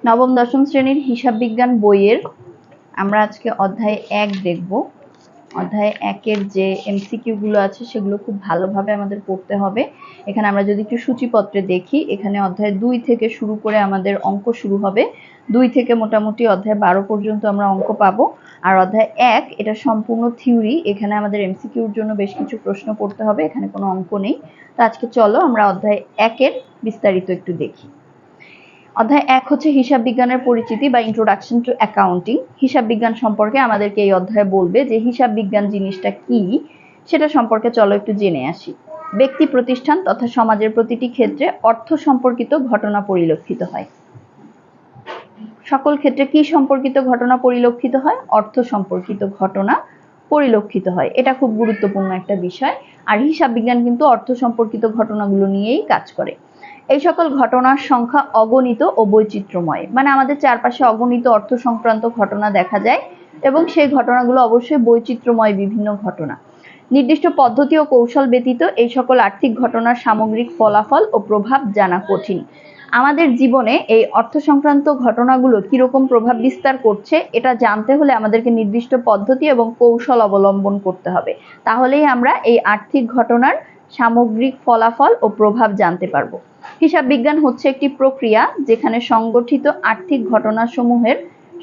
নবম দশম শ্রেণীর হিসাব বিজ্ঞান বইয়ের আমরা আজকে অধ্যায় 1 দেখব। অধ্যায় 1-এর যে এমসিকিউ গুলো আছে সেগুলো খুব ভালোভাবে আমাদের পড়তে হবে। এখানে আমরা যদি একটু সূচিপত্রে দেখি, এখানে অধ্যায় 2 থেকে শুরু করে আমাদের অঙ্ক শুরু হবে। 2 থেকে মোটামুটি অধ্যায় 12 পর্যন্ত আমরা অঙ্ক পাবো। আর অধ্যায় 1 এটা সম্পূর্ণ থিওরি, এখানে আমাদের এমসিকিউর জন্য বেশ কিছু প্রশ্ন পড়তে হবে, এখানে কোনো অঙ্ক নেই। তো আজকে চলো আমরা অধ্যায় 1-এর বিস্তারিত একটু দেখি। অধ্যায় 1 হচ্ছে হিসাব বিজ্ঞানের পরিচিতি বা ইন্ট্রোডাকশন টু অ্যাকাউন্টিং। হিসাব বিজ্ঞান সম্পর্কে আমাদেরকে এই অধ্যায়ে বলবে যে হিসাব বিজ্ঞান জিনিসটা কি, সেটা সম্পর্কে চলো একটু জেনে আসি। ব্যক্তি, প্রতিষ্ঠান তথা সমাজের প্রতিটি ক্ষেত্রে অর্থ সম্পর্কিত ঘটনা পরিলক্ষিত হয়। সকল ক্ষেত্রে কি সম্পর্কিত ঘটনা পরিলক্ষিত হয়? অর্থ সম্পর্কিত ঘটনা পরিলক্ষিত হয়। এটা খুব গুরুত্বপূর্ণ একটা বিষয়। আর হিসাব বিজ্ঞান কিন্তু অর্থ সম্পর্কিত ঘটনাগুলো নিয়েই কাজ করে। এই সকল ঘটনার সংখ্যা অগণিত ও বৈচিত্র্যময়, মানে আমাদের চারপাশে অগণিত অর্থ সংক্রান্ত ঘটনা দেখা যায় এবং সেই ঘটনাগুলো অবশ্যই বৈচিত্র্যময় বিভিন্ন ঘটনা। নির্দিষ্ট পদ্ধতি ও কৌশল ব্যতীত এই সকল আর্থিক ঘটনার সামগ্রিক ফলাফল ও প্রভাব জানা কঠিন। আমাদের জীবনে এই অর্থ সংক্রান্ত ঘটনাগুলো কিরকম প্রভাব বিস্তার করছে এটা জানতে হলে আমাদেরকে নির্দিষ্ট পদ্ধতি এবং কৌশল অবলম্বন করতে হবে, তাহলেই আমরা এই আর্থিক ঘটনার সামগ্রিক ফলাফল ও প্রভাব জানতে পারবো। হিসাব বিজ্ঞান হচ্ছে একটি প্রক্রিয়া যেখানে সংগঠিত আর্থিক ঘটনাসমূহের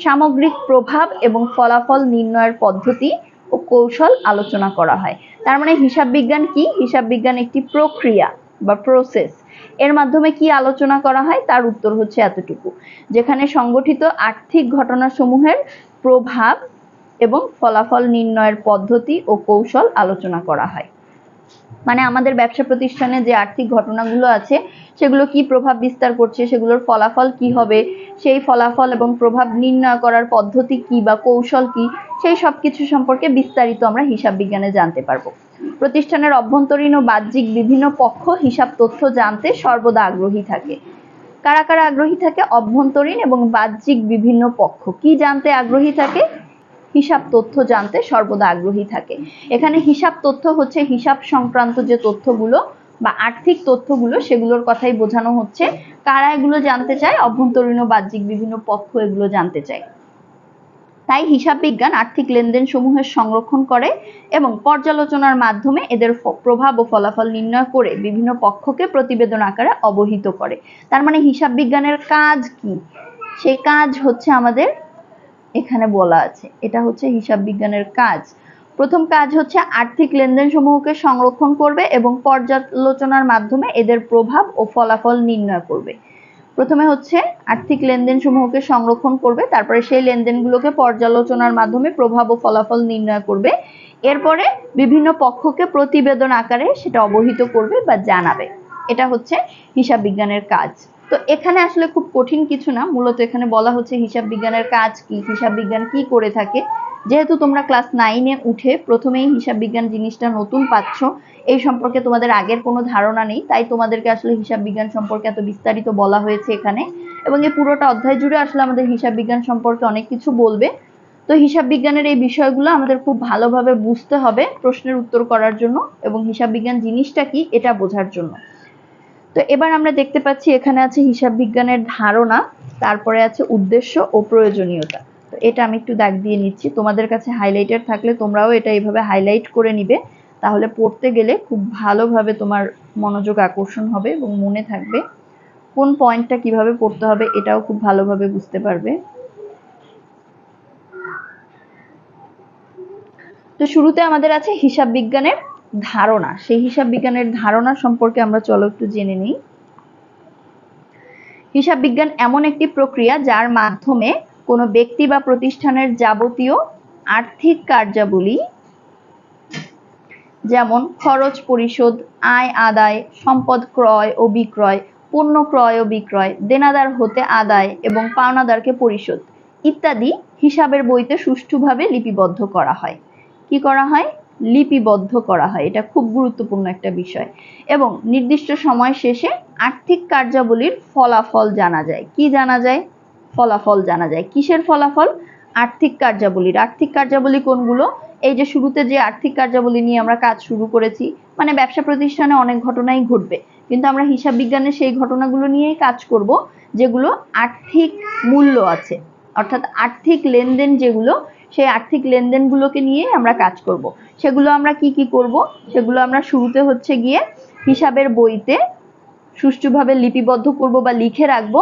সামগ্রিক প্রভাব এবং ফলাফল নির্ণয়ের পদ্ধতি ও কৌশল আলোচনা করা হয়। তার মানে হিসাব বিজ্ঞান কি? হিসাব বিজ্ঞান একটি প্রক্রিয়া বা প্রসেস। এর মাধ্যমে কি আলোচনা করা হয়? তার উত্তর হচ্ছে এতটুকু, যেখানে সংগঠিত আর্থিক ঘটনাসমূহের প্রভাব এবং ফলাফল নির্ণয়ের পদ্ধতি ও কৌশল আলোচনা করা হয়। মানে আমাদের ব্যবসা প্রতিষ্ঠানে যে আর্থিক ঘটনাগুলো আছে সেগুলো কি প্রভাব বিস্তার করছে, সেগুলোর ফলাফল কি হবে, সেই ফলাফল এবং প্রভাব নির্ণয় করার পদ্ধতি কি বা কৌশল কি, সেই সব কিছু সম্পর্কে বিস্তারিত আমরা হিসাব বিজ্ঞানে জানতে পারবো। প্রতিষ্ঠানের অভ্যন্তরীণ ও বাহ্যিক বিভিন্ন পক্ষ হিসাব তথ্য জানতে সর্বদা আগ্রহী থাকে। কারা কারা আগ্রহী থাকে? অভ্যন্তরীণ এবং বাহ্যিক বিভিন্ন পক্ষ কি জানতে আগ্রহী থাকে? হিসাব তথ্য জানতে সর্বদা আগ্রহী থাকে। এখানে হিসাব তথ্য হচ্ছে হিসাব সংক্রান্ত যে তথ্যগুলো বা আর্থিক তথ্যগুলো সেগুলোর কথাই বোঝানো হচ্ছে। কারা এগুলো জানতে চায়? অভ্যন্তরীণ ও বাহ্যিক বিভিন্ন পক্ষ এগুলো জানতে চায়। তাই হিসাব বিজ্ঞান আর্থিক লেনদেন সমূহের সংরক্ষণ করে এবং পর্যালোচনার মাধ্যমে এদের প্রভাব ও ফলাফল নির্ণয় করে বিভিন্ন পক্ষকে প্রতিবেদন আকারে অবহিত করে। তার মানে হিসাব বিজ্ঞানের কাজ কি? সেই কাজ হচ্ছে আমাদের এখানে বলা আছে, এটা হচ্ছে হিসাব বিজ্ঞানের কাজ। প্রথম কাজ হচ্ছে আর্থিক লেনদেন সমূহকে সংরক্ষণ করবে এবং পর্যালোচনার মাধ্যমে এদের প্রভাব ও ফলাফল নির্ণয় করবে। প্রথমে হচ্ছে আর্থিক লেনদেন সমূহকে সংরক্ষণ করবে, তারপরে সেই লেনদেনগুলোকে পর্যালোচনার মাধ্যমে প্রভাব ও ফলাফল নির্ণয় করবে, এরপরে বিভিন্ন পক্ষকে প্রতিবেদন আকারে সেটা অবহিত করবে বা জানাবে। এটা হচ্ছে হিসাব বিজ্ঞানের কাজ। তো এখানে আসলে খুব কঠিন কিছু না, মূলত এখানে বলা হচ্ছে হিসাব বিজ্ঞানের কাজ কি, হিসাব বিজ্ঞান কি করে থাকে। যেহেতু তোমরা ক্লাস 9-এ উঠে প্রথমেই হিসাব বিজ্ঞান জিনিসটা নতুন পাচ্ছ, এই সম্পর্কে তোমাদের আগের কোনো ধারণা নেই, তাই তোমাদেরকে আসলে হিসাব বিজ্ঞান সম্পর্কে এত বিস্তারিত বলা হয়েছে এখানে। এবং এই পুরোটা অধ্যায় জুড়ে আসলে আমাদের হিসাব বিজ্ঞান সম্পর্কে অনেক কিছু বলবে। তো হিসাব বিজ্ঞানের এই বিষয়গুলো আমাদের খুব ভালোভাবে বুঝতে হবে প্রশ্নের উত্তর করার জন্য এবং হিসাব বিজ্ঞান জিনিসটা কি এটা বোঝার জন্য। তো এবার আমরা দেখতে পাচ্ছি এখানে আছে হিসাব বিজ্ঞানের ধারণা, তারপরে আছে উদ্দেশ্য ও প্রয়োজনীয়তা। তো এটা আমি একটু দাগ দিয়ে নিচ্ছি, তোমাদের কাছে হাইলাইটার থাকলে তোমরাও এটা এইভাবে হাইলাইট করে নিবে, তাহলে পড়তে গেলে খুব ভালোভাবে তোমার মনোযোগ আকর্ষণ হবে এবং মনে থাকবে। কোন পয়েন্টটা কিভাবে পড়তে হবে এটাও খুব ভালোভাবে বুঝতে পারবে। তো শুরুতে আমাদের আছে হিসাব বিজ্ঞানের ধারণা। সেই হিসাব বিজ্ঞানের ধারণা সম্পর্কে আমরা চলো একটু জেনে নিই। হিসাব বিজ্ঞান এমন একটি প্রক্রিয়া যার মাধ্যমে কোনো ব্যক্তি বা প্রতিষ্ঠানের যাবতীয় আর্থিক কার্যাবলী, যেমন খরচ পরিশোধ, আয় আদায়, সম্পদ ক্রয় ও বিক্রয়, পণ্য ক্রয় ও বিক্রয়, দেনাদার হতে আদায় এবং পাওনাদারকে পরিশোধ ইত্যাদি হিসাবের বইতে সুষ্ঠুভাবে লিপিবদ্ধ করা হয়। কি করা হয়? লিপিবদ্ধ করা হয়। এটা খুব গুরুত্বপূর্ণ একটা বিষয়। এবং নির্দিষ্ট সময় শেষে আর্থিক কার্যাবলীর ফলাফল জানা যায়। কি জানা যায়? ফলাফল জানা যায়। কিসের ফলাফল? আর্থিক কার্যাবলীর। আর্থিক কার্যাবলী কোনগুলো? এই যে শুরুতে যে আর্থিক কার্যাবলী নিয়ে আমরা কাজ শুরু করেছি, মানে ব্যবসা প্রতিষ্ঠানে অনেক ঘটনাই ঘটবে, কিন্তু আমরা হিসাব বিজ্ঞানে সেই ঘটনাগুলো নিয়েই কাজ করব যেগুলো আর্থিক মূল্য আছে, অর্থাৎ আর্থিক লেনদেন যেগুলো, সেই আর্থিক লেনদেনগুলোকে নিয়ে আমরা কাজ করব। সেগুলো আমরা কি কি করব? সেগুলো আমরা শুরুতে হচ্ছে গিয়ে হিসাবের বইতে সুষ্ঠুভাবে লিপিবদ্ধ করব বা লিখে রাখবো।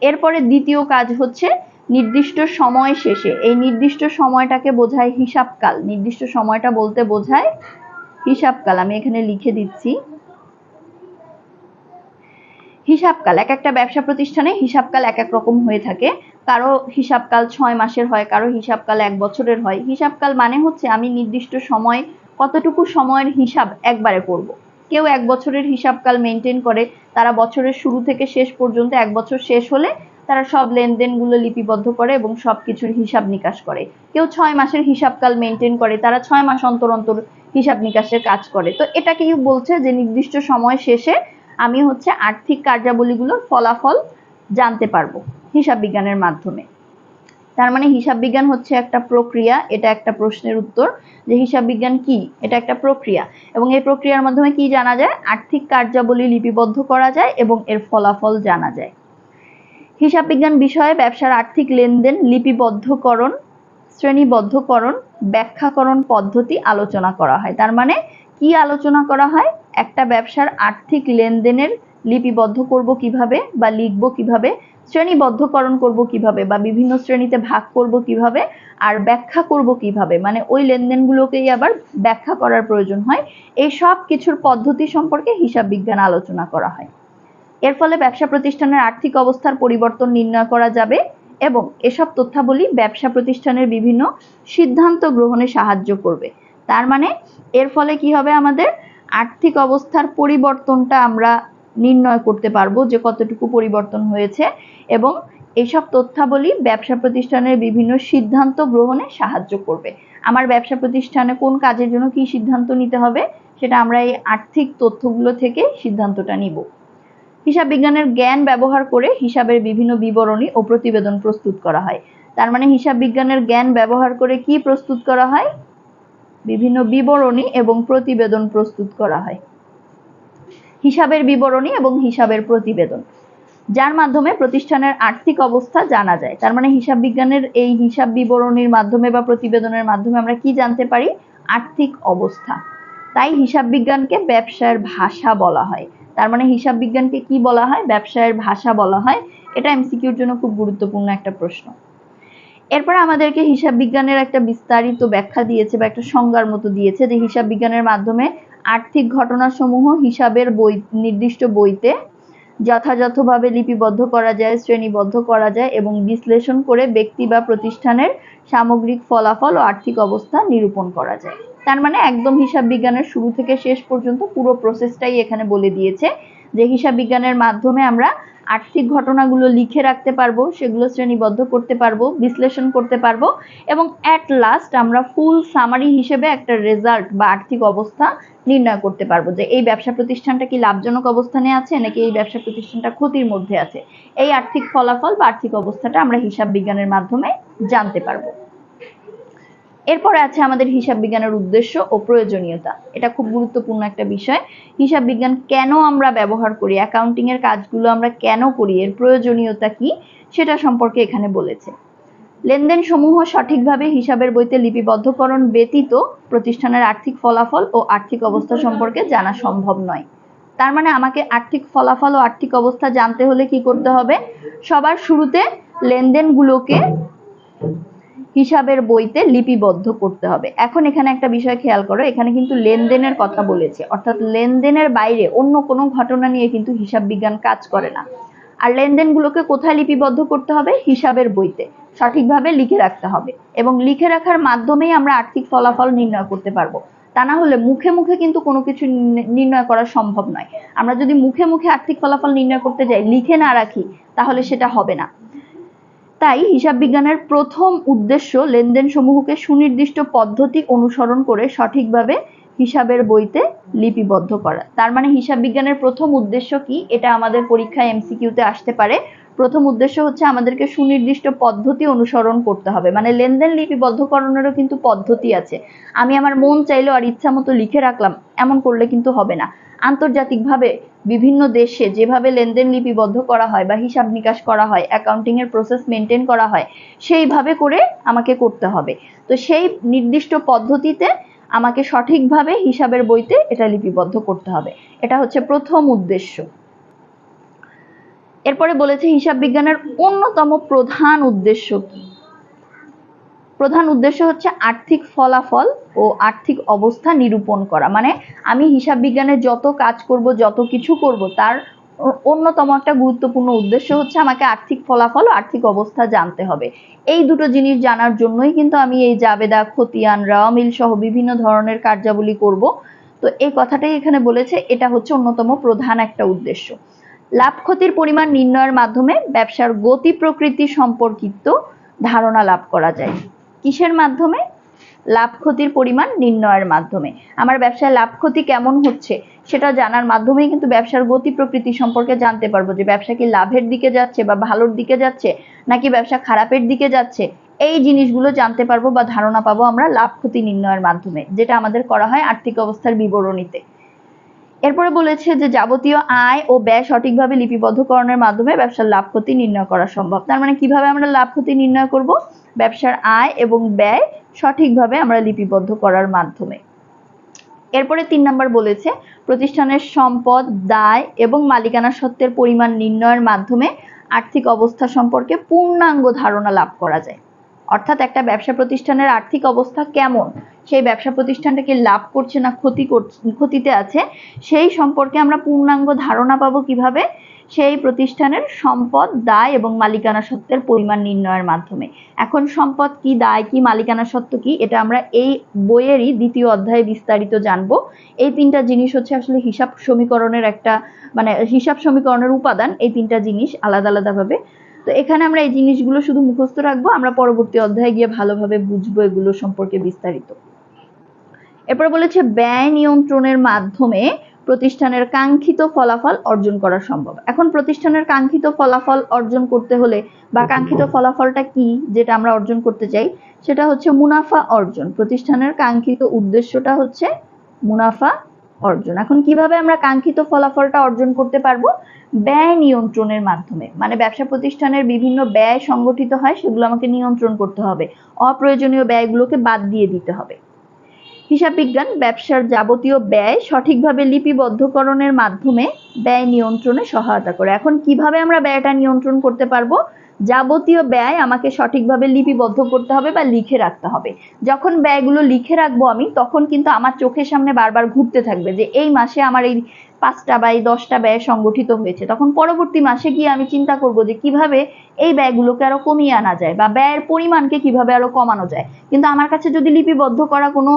এরপরে দ্বিতীয় কাজ হচ্ছে নির্দিষ্ট সময় শেষে, এই নির্দিষ্ট সময়টাকে বোঝায় হিসাবকাল, নির্দিষ্ট সময়টা বলতে বোঝায় হিসাবকাল। আমি এখানে লিখে দিচ্ছি হিসাবকাল। এক একটা ব্যবসা প্রতিষ্ঠানে হিসাবকাল এক এক রকম হয়ে থাকে। কারো হিসাবকাল 6 মাসের হয়, কারো হিসাবকাল 1 বছরের হয়। হিসাবকাল মানে হচ্ছে আমি নির্দিষ্ট সময়, কতটুকু সময়ের হিসাব একবারে করব। কেউ 1 বছরের হিসাবকাল মেনটেন করে, তারা বছরের শুরু থেকে শেষ পর্যন্ত 1 বছর শেষ হলে তারা সব লেনদেনগুলো লিপিবদ্ধ করে এবং সবকিছুর হিসাব নিকাশ করে। কেউ 6 মাসের হিসাবকাল মেনটেন করে, তারা 6 মাস অন্তর অন্তর হিসাব নিকাশের কাজ করে। তো এটাকেই বলছে যে নির্দিষ্ট সময় শেষে আমি হচ্ছে আর্থিক কার্যাবলীগুলোর ফলাফল জানতে পারবো হিসাব বিজ্ঞানের মাধ্যমে। তার মানে হিসাব বিজ্ঞান হচ্ছে একটা প্রক্রিয়া। এটা একটা প্রশ্নের উত্তর যে হিসাব বিজ্ঞান কি? এটা একটা প্রক্রিয়া, এবং এই প্রক্রিয়ার মাধ্যমে কি জানা যায়? আর্থিক কার্যাবলী লিপিবদ্ধ করা যায় এবং এর ফলাফল জানা যায়। হিসাব বিজ্ঞান বিষয়ে ব্যবসার আর্থিক লেনদেন লিপিবদ্ধকরণ, শ্রেণীবদ্ধকরণ, ব্যাখ্যাকরণ পদ্ধতি আলোচনা করা হয়। তার মানে কি আলোচনা করা হয়? একটা ব্যবসার আর্থিক লেনদেনের লিপিবদ্ধ করব কিভাবে বা লিখব কিভাবে, শ্রেণীবদ্ধকরণ করব কিভাবে বা বিভিন্ন শ্রেণীতে ভাগ করব কিভাবে, আর ব্যাখ্যা করব কিভাবে, মানে ওই লেনদেনগুলোকেই আবার ব্যাখ্যা করার প্রয়োজন হয়। এই সব কিছুর পদ্ধতি সম্পর্কে হিসাব বিজ্ঞান আলোচনা করা হয়। এর ফলে ব্যবসা প্রতিষ্ঠানের আর্থিক অবস্থার পরিবর্তন নির্ণয় করা যাবে এবং এসব তথ্যাবলী ব্যবসা প্রতিষ্ঠানের বিভিন্ন সিদ্ধান্ত গ্রহণে সাহায্য করবে। তার মানে এর ফলে কি হবে? আমাদের আর্থিক অবস্থার পরিবর্তনটা আমরা নির্ণয় করতে পারবো যে কতটুকু পরিবর্তন হয়েছে, এবং এইসব তথ্যাবলী ব্যবসা প্রতিষ্ঠানের বিভিন্ন সিদ্ধান্ত গ্রহণে সাহায্য করবে। আমার ব্যবসা প্রতিষ্ঠানে কোন কাজের জন্য কি সিদ্ধান্ত নিতে হবে, সেটা আমরা এই আর্থিক তথ্যগুলো থেকে সিদ্ধান্তটা নিব। হিসাব বিজ্ঞানের জ্ঞান ব্যবহার করে হিসাবের বিভিন্ন বিবরণী ও প্রতিবেদন প্রস্তুত করা হয়। তার মানে হিসাব বিজ্ঞানের জ্ঞান ব্যবহার করে কি প্রস্তুত করা হয়? বিভিন্ন বিবরণী এবং প্রতিবেদন প্রস্তুত করা হয়। হিসাবের বিবরণী এবং হিসাবের প্রতিবেদন, যার মাধ্যমে প্রতিষ্ঠানের আর্থিক অবস্থা জানা যায়। তার মানে হিসাব বিজ্ঞানের এই হিসাব বিবরণীর মাধ্যমে বা প্রতিবেদনের মাধ্যমে আমরা কি জানতে পারি? আর্থিক অবস্থা। তাই হিসাব বিজ্ঞানকে ব্যবসায়ের ভাষা বলা হয়। তার মানে হিসাব বিজ্ঞানকে কি বলা হয়? ব্যবসায়ের ভাষা বলা হয়। এটা এমসিকিউর জন্য খুব গুরুত্বপূর্ণ একটা প্রশ্ন। এরপর আমাদেরকে হিসাব বিজ্ঞানের একটা বিস্তারিত ব্যাখ্যা দিয়েছে বা একটা সংজ্ঞার মতো দিয়েছে যে হিসাব বিজ্ঞানের মাধ্যমে আর্থিক ঘটনাসমূহ হিসাবের বই, নির্দিষ্ট বইতে যথাযথভাবে লিপিবদ্ধ করা যায়, শ্রেণীবদ্ধ করা যায় এবং বিশ্লেষণ করে ব্যক্তি বা প্রতিষ্ঠানের সামগ্রিক ফলাফল ও আর্থিক অবস্থা নিরূপণ করা যায়। তার মানে একদম হিসাব বিজ্ঞানের শুরু থেকে শেষ পর্যন্ত পুরো প্রসেসটাই এখানে বলে দিয়েছে যে হিসাব বিজ্ঞানের মাধ্যমে আমরা আর্থিক ঘটনাগুলো লিখে রাখতে পারবো, সেগুলো শ্রেণীবদ্ধ করতে পারবো, বিশ্লেষণ করতে পারবো এবং অ্যাট লাস্ট আমরা ফুল সামারি হিসেবে একটা রেজাল্ট বা আর্থিক অবস্থা নির্ণয় করতে পারবো যে এই ব্যবসা প্রতিষ্ঠানটা কি লাভজনক অবস্থানে আছে নাকি এই ব্যবসা প্রতিষ্ঠানটা ক্ষতির মধ্যে আছে। এই আর্থিক ফলাফল বা আর্থিক অবস্থাটা আমরা হিসাব বিজ্ঞানের মাধ্যমে জানতে পারবো। এরপরে আছে আমাদের হিসাব বিজ্ঞানের উদ্দেশ্য ও প্রয়োজনীয়তা। এটা খুব গুরুত্বপূর্ণ একটা বিষয়। হিসাব বিজ্ঞান কেন আমরা ব্যবহার করি, অ্যাকাউন্টিং এর কাজগুলো আমরা কেন করি, এর প্রয়োজনীয়তা কি, সেটা সম্পর্কে এখানে বলেছে। লেনদেন সমূহ সঠিকভাবে হিসাবের বইতে লিপিবদ্ধকরণ ব্যতীত প্রতিষ্ঠানের আর্থিক ফলাফল ও আর্থিক অবস্থা সম্পর্কে জানা সম্ভব নয়। তার মানে আমাকে আর্থিক ফলাফল ও আর্থিক অবস্থা জানতে হলে কি করতে হবে? সবার শুরুতে লেনদেনগুলোকে হিসাবের বইতে লিপিবদ্ধ করতে হবে। এখন এখানে একটা বিষয় খেয়াল করো, এখানে কিন্তু লেনদেনের কথা বলেছে, অর্থাৎ লেনদেনের বাইরে অন্য কোনো ঘটনা নিয়ে কিন্তু হিসাব বিজ্ঞান কাজ করে না। আর লেনদেনগুলোকে কোথায় লিপিবদ্ধ করতে হবে? হিসাবের বইতে সঠিকভাবে লিখে রাখতে হবে এবং লিখে রাখার মাধ্যমেই আমরা আর্থিক ফলাফল নির্ণয় করতে পারবো। তা না হলে মুখে মুখে কিন্তু কোনো কিছু নির্ণয় করা সম্ভব নয়। আমরা যদি মুখে মুখে আর্থিক ফলাফল নির্ণয় করতে যাই, লিখে না রাখি, তাহলে সেটা হবে না। তাই হিসাব বিজ্ঞানের প্রথম উদ্দেশ্য লেনদেন সমূহকে সুনির্দিষ্ট পদ্ধতি অনুসরণ করে সঠিকভাবে হিসাবের বইতে লিপিবদ্ধ করা। তার মানে হিসাব বিজ্ঞানের প্রথম উদ্দেশ্য কি, এটা আমাদের পরীক্ষায় এমসিকিউতে আসতে পারে। প্রথম উদ্দেশ্য হচ্ছে আমাদেরকে সুনির্দিষ্ট পদ্ধতি অনুসরণ করতে হবে। মানে লেনদেন লিপিবদ্ধকরণেরও কিন্তু পদ্ধতি আছে। আমি আমার মন চাইলো আর ইচ্ছা মতো লিখে রাখলাম, এমন করলে কিন্তু হবে না। আন্তর্জাতিকভাবে বিভিন্ন দেশে যেভাবে লেনদেন লিপিবদ্ধ করা হয় বা হিসাব নিকাশ করা হয়, অ্যাকাউন্টিং এর প্রসেস মেনটেন করা হয়, সেইভাবে করে আমাকে করতে হবে। তো সেই নির্দিষ্ট পদ্ধতিতে আমাকে সঠিকভাবে হিসাবের বইতে এটা লিপিবদ্ধ করতে হবে। এটা হচ্ছে প্রথম উদ্দেশ্য। এরপরে বলেছে হিসাব বিজ্ঞানের অন্যতম প্রধান উদ্দেশ্য কি? প্রধান উদ্দেশ্য হচ্ছে আর্থিক ফলাফল ও আর্থিক অবস্থা নিরূপণ করা। মানে আমি হিসাব বিজ্ঞানের যত কাজ করব, যত কিছু করব, তার অন্যতম একটা গুরুত্বপূর্ণ উদ্দেশ্য হচ্ছে আমাকে আর্থিক ফলাফল ও আর্থিক অবস্থা জানতে হবে। এই দুটো জিনিস জানার জন্যই কিন্তু আমি এই জাবেদা, খতিয়ান, রাওয়ামিল সহ বিভিন্ন ধরনের কার্যাবলী করব। তো এই কথাটাই এখানে বলেছে, এটা হচ্ছে অন্যতম প্রধান একটা উদ্দেশ্য। লাভ ক্ষতির পরিমাণ নির্ণয়ের মাধ্যমে ব্যবসার গতি প্রকৃতি সম্পর্কিত ধারণা লাভ করা যায়। কিসের মাধ্যমে? লাভ ক্ষতির পরিমাণ নির্ণয়ের মাধ্যমে। আমার ব্যবসায় লাভ ক্ষতি কেমন হচ্ছে সেটা জানার মাধ্যমেই কিন্তু ব্যবসার গতি প্রকৃতি সম্পর্কে জানতে পারবো, যে ব্যবসা কি লাভের দিকে যাচ্ছে বা ভালোর দিকে যাচ্ছে নাকি ব্যবসা খারাপের দিকে যাচ্ছে। এই জিনিসগুলো জানতে পারবো বা ধারণা পাবো আমরা লাভ ক্ষতি নির্ণয়ের মাধ্যমে, যেটা আমাদের করা হয় আর্থিক অবস্থার বিবরণীতে। এরপরে বলেছে যে যাবতীয় আয় ও ব্যয় সঠিকভাবে লিপিবদ্ধকরণের মাধ্যমে ব্যবসার লাভ ক্ষতি নির্ণয় করা সম্ভব। তার মানে কিভাবে আমরা লাভ ক্ষতি নির্ণয় করব? ব্যবসার আয় এবং ব্যয় সঠিকভাবে আমরা লিপিবদ্ধ করার মাধ্যমে। এরপরে 3 নাম্বার বলেছে প্রতিষ্ঠানের সম্পদ, দায় এবং মালিকানা সত্ত্বের পরিমাণ নির্ণয়ের মাধ্যমে আর্থিক অবস্থা সম্পর্কে পূর্ণাঙ্গ ধারণা লাভ করা যায়। অর্থাৎ একটা ব্যবসা প্রতিষ্ঠানের আর্থিক অবস্থা কেমন, সেই ব্যবসা প্রতিষ্ঠানটা কি লাভ করছে না ক্ষতিতে আছে, সেই সম্পর্কে আমরা পূর্ণাঙ্গ ধারণা পাবো কিভাবে? সেই প্রতিষ্ঠানের সম্পদ, দায় এবং মালিকানা সত্ত্বের পরিমাণ নির্ণয়ের মাধ্যমে। এখন সম্পদ কি, দায় কি, মালিকানা সত্ত্ব কি, এটা আমরা এই বইয়েরই 2য় অধ্যায়ে বিস্তারিত জানবো। এই 3টা জিনিস হচ্ছে আসলে হিসাব সমীকরণের একটা, মানে হিসাব সমীকরণের উপাদান। এই 3টা জিনিস আলাদা আলাদা ভাবে। তো এখানে আমরা এই জিনিসগুলো শুধু মুখস্থ রাখবো, আমরা পরবর্তী অধ্যায়ে গিয়ে ভালোভাবে বুঝবো এগুলো সম্পর্কে বিস্তারিত। এরপর বলেছে ব্যয় নিয়ন্ত্রণের মাধ্যমে প্রতিষ্ঠানের কাঙ্ক্ষিত ফলাফল অর্জন করা সম্ভব। এখন প্রতিষ্ঠানের কাঙ্ক্ষিত ফলাফল অর্জন করতে হলে বা কাঙ্ক্ষিত ফলাফলটা কি যেটা আমরা অর্জন করতে চাই, সেটা হচ্ছে মুনাফা অর্জন। প্রতিষ্ঠানের কাঙ্ক্ষিত উদ্দেশ্যটা হচ্ছে মুনাফা অর্জন। এখন কিভাবে আমরা কাঙ্ক্ষিত ফলাফলটা অর্জন করতে পারবো? ব্যয় নিয়ন্ত্রণের মাধ্যমে। মানে ব্যবসা প্রতিষ্ঠানের বিভিন্ন ব্যয় সংগঠিত হয়, সেগুলো আমাকে নিয়ন্ত্রণ করতে হবে, অপ্রয়োজনীয় ব্যয়গুলোকে বাদ দিয়ে দিতে হবে। হিসাব বিজ্ঞান ব্যবসার যাবতীয় ব্যয় সঠিকভাবে লিপিবদ্ধকরণের মাধ্যমে ব্যয় নিয়ন্ত্রণে সহায়তা করে। এখন কিভাবে আমরা ব্যয়টা নিয়ন্ত্রণ করতে পারবো? যাবতীয় ব্যয় আমাকে সঠিকভাবে লিপিবদ্ধ করতে হবে বা লিখে রাখতে হবে। যখন ব্যয়গুলো লিখে রাখবো আমি, তখন কিন্তু আমার চোখের সামনে বারবার ঘুরতে থাকবে যে এই মাসে আমার এই 5টা বা 10টা ব্যয় সংগঠিত হয়েছে। তখন পরবর্তী মাসে গিয়ে আমি চিন্তা করব যে কিভাবে এই ব্যয়গুলোকে আরো কমিয়ে আনা যায় বা ব্যয়ের পরিমাণকে কিভাবে আরো কমানো যায়। কিন্তু আমার কাছে যদি লিপিবদ্ধ করা কোনো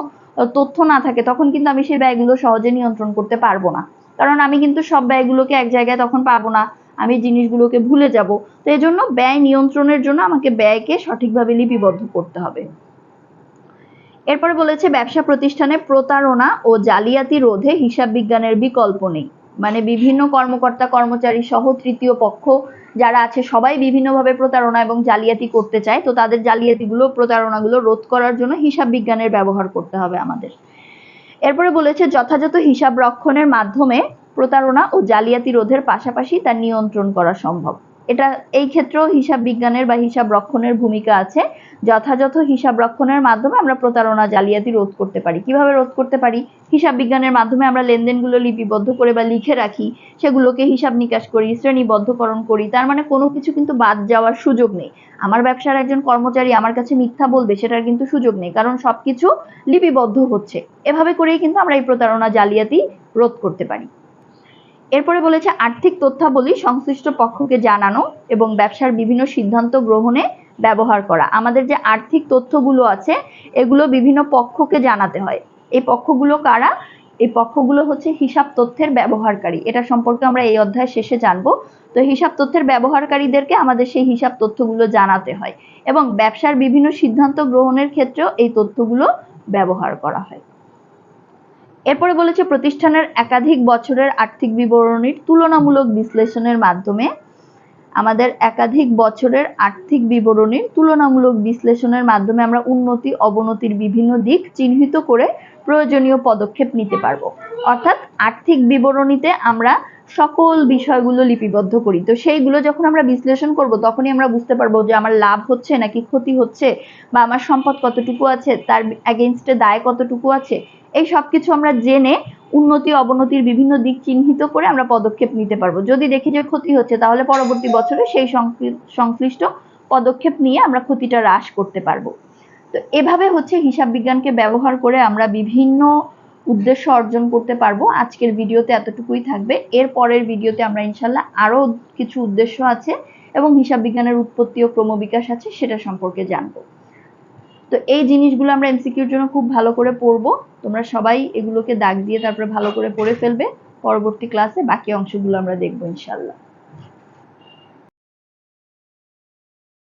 তথ্য না থাকে, তখন কিন্তু আমি সেই ব্যয়গুলো সহজে নিয়ন্ত্রণ করতে পারবো না। কারণ আমি কিন্তু সব ব্যয়গুলোকে এক জায়গায় তখন পাবো না, আমি জিনিসগুলোকে ভুলে যাব। তো এই জন্য ব্যয় নিয়ন্ত্রণের জন্য আমাকে ব্যয়কে সঠিকভাবে লিপিবদ্ধ করতে হবে। এরপরে বলেছে ব্যবসা প্রতিষ্ঠানে প্রতারণা ও জালিয়াতি রোধে হিসাব বিজ্ঞানের বিকল্প নেই। মানে বিভিন্ন কর্মকর্তা, কর্মচারী সহ তৃতীয় পক্ষ যারা আছে সবাই বিভিন্নভাবে প্রতারণা এবং জালিয়াতি করতে চায়। তো তাদের জালিয়াতিগুলো, প্রতারণাগুলো রোধ করার জন্য হিসাব বিজ্ঞানের ব্যবহার করতে হবে আমাদের। এরপরে বলেছে যথাযথ হিসাব রক্ষণের মাধ্যমে প্রতারণা ও জালিয়াতি রোধের পাশাপাশি তা নিয়ন্ত্রণ করা সম্ভব। এটা এই ক্ষেত্রেও হিসাব বিজ্ঞানের বা হিসাব রক্ষণের ভূমিকা আছে। যথাযথ হিসাব রক্ষণের মাধ্যমে আমরা প্রতারণা, জালিয়াতি রোধ করতে পারি। কিভাবে রোধ করতে পারি? হিসাব বিজ্ঞানের মাধ্যমে আমরা লেনদেনগুলো লিপিবদ্ধ করে বা লিখে রাখি, সেগুলোকে হিসাব নিকাশ করি, শ্রেণীবদ্ধকরণ করি। তার মানে কোনো কিছু কিন্তু বাদ যাওয়ার সুযোগ নেই। আমার ব্যবসার একজন কর্মচারী আমার কাছে মিথ্যা বলবে, সেটার কিন্তু সুযোগ নেই, কারণ সবকিছু লিপিবদ্ধ হচ্ছে। এভাবে করেই কিন্তু আমরা এই প্রতারণা, জালিয়াতি রোধ করতে পারি। এরপরে বলেছে আর্থিক তথ্যাবলী সংশ্লিষ্ট পক্ষকে জানানো এবং ব্যবসার বিভিন্ন সিদ্ধান্ত গ্রহণে ব্যবহার করা। আমাদের যে আর্থিক তথ্যগুলো আছে এগুলো বিভিন্ন পক্ষকে জানাতে হয়। এই পক্ষগুলো কারা? এই পক্ষগুলো হচ্ছে হিসাব তথ্যের ব্যবহারকারী। এটা সম্পর্কে আমরা এই অধ্যায় শেষে জানবো। তো হিসাব তথ্যের ব্যবহারকারীদেরকে আমাদের সেই হিসাব তথ্যগুলো জানাতে হয় এবং ব্যবসার বিভিন্ন সিদ্ধান্ত গ্রহণের ক্ষেত্রেও এই তথ্যগুলো ব্যবহার করা হয়। এরপরে বলেছে প্রতিষ্ঠানের একাধিক বছরের আর্থিক বিবরণীর তুলনামূলক বিশ্লেষণের মাধ্যমে আমাদের একাধিক বছরের আর্থিক বিবরণীর তুলনামূলক বিশ্লেষণের মাধ্যমে আমরা উন্নতি অবনতির বিভিন্ন দিক চিহ্নিত করে প্রয়োজনীয় পদক্ষেপ নিতে পারবো। অর্থাৎ আর্থিক বিবরণীতে আমরা সকল বিষয়গুলো লিপিবদ্ধ করি, তো সেইগুলো যখন আমরা বিশ্লেষণ করব তখনই আমরা বুঝতে পারবো যে আমার লাভ হচ্ছে নাকি ক্ষতি হচ্ছে, বা আমার সম্পদ কতটুকু আছে, তার এগেইনস্টে দায় কতটুকু আছে। এই সব কিছু আমরা জেনে উন্নতি অবনতির বিভিন্ন দিক চিহ্নিত করে আমরা পদক্ষেপ নিতে পারবো। যদি দেখি যে ক্ষতি হচ্ছে, তাহলে পরবর্তী বছরে সেই সংশ্লিষ্ট পদক্ষেপ নিয়ে আমরা ক্ষতিটা হ্রাস করতে পারবো। তো এভাবে হচ্ছে হিসাব বিজ্ঞানকে ব্যবহার করে আমরা বিভিন্ন উদ্দেশ্য অর্জন করতে পারবো। আজকের ভিডিওতে এতটুকুই থাকবে। এর পরের ভিডিওতে আমরা ইনশাল্লাহ আরো কিছু উদ্দেশ্য আছে এবং হিসাব বিজ্ঞানের উৎপত্তি ও ক্রমবিকাশ আছে সেটা সম্পর্কে জানবো। তো এই জিনিসগুলো আমরা এমসিকিউর জন্য খুব ভালো করে পড়বো। তোমরা সবাই এগুলোকে দাগ দিয়ে তারপরে ভালো করে পড়ে ফেলবে। পরবর্তী ক্লাসে বাকি অংশগুলো আমরা দেখবো ইনশাল্লাহ।